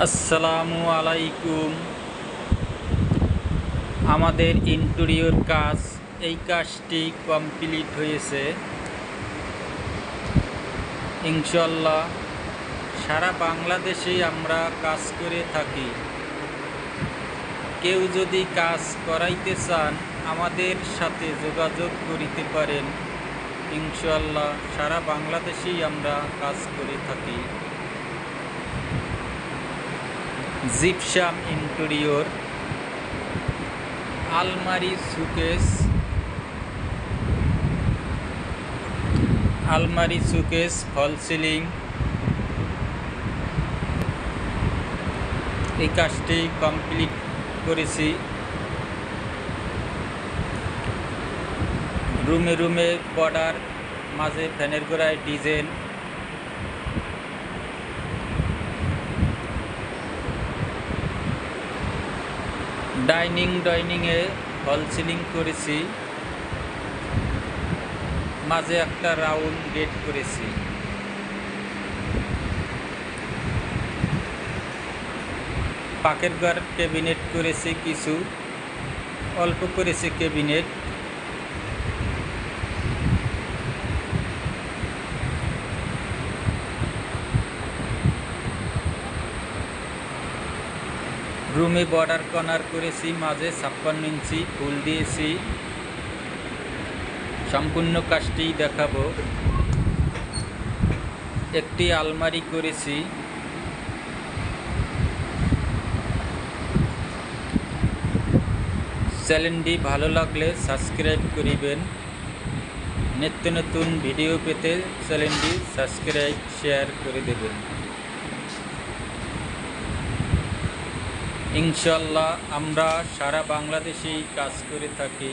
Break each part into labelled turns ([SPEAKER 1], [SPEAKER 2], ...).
[SPEAKER 1] আসসালামু আলাইকুম। আমাদের ইন্টেরিয়র কাজ, এই কাজটি কমপ্লিট হয়েছে ইনশাল্লাহ। সারা বাংলাদেশেই আমরা কাজ করে থাকি। কেউ যদি কাজ করাইতে চান আমাদের সাথে যোগাযোগ করিতে পারেন ইনশাল্লাহ। সারা বাংলাদেশেই আমরা কাজ করে থাকি। জিপসাম ইন্টেরিয়র, আলমারি, সুকেস, ফল সিলিং, এই কাজটি কমপ্লিট করেছি। রুমে রুমে বর্ডার, মাঝে ফ্যানের গোড়ায় ডিজাইন, ডাইনিংয়ে ফল সিলিং করেছি, মাঝে একটা রাউন্ড গেট করেছি। পাকের ঘর ক্যাবিনেট করেছি, কিছু অল্প করেছি ক্যাবিনেট। রুমে বর্ডার কর্নার করেছি, মাঝে 56 ইঞ্চি ফুল দিয়েছি। সম্পূর্ণ কাজটি দেখাবো। একটি আলমারি করেছি। চ্যানেলটি ভালো লাগলে সাবস্ক্রাইব করিবেন। নিত্য নতুন ভিডিও পেতে চ্যানেলটি সাবস্ক্রাইব, শেয়ার করে দেবেন ইনশাল্লাহ। আমরা সারা বাংলাদেশেই কাজ করে থাকি।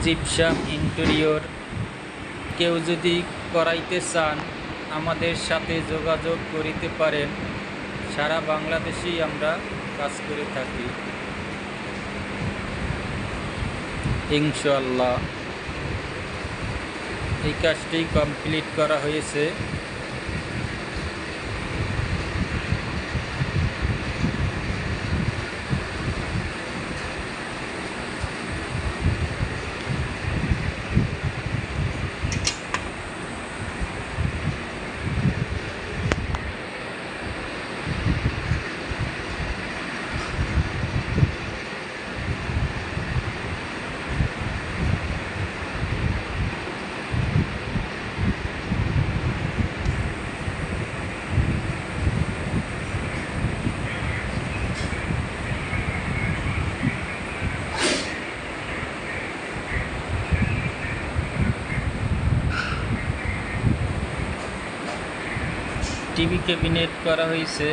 [SPEAKER 1] জিপসাম ইন্টেরিয়র কেউ যদি করাইতে চান আমাদের সাথে যোগাযোগ করিতে পারেন। সারা বাংলাদেশেই আমরা কাজ করে থাকি ইনশাল্লাহ। এই কাজটি কমপ্লিট করা হয়েছে। টিভি ক্যাবিনেট করা হয়েছে।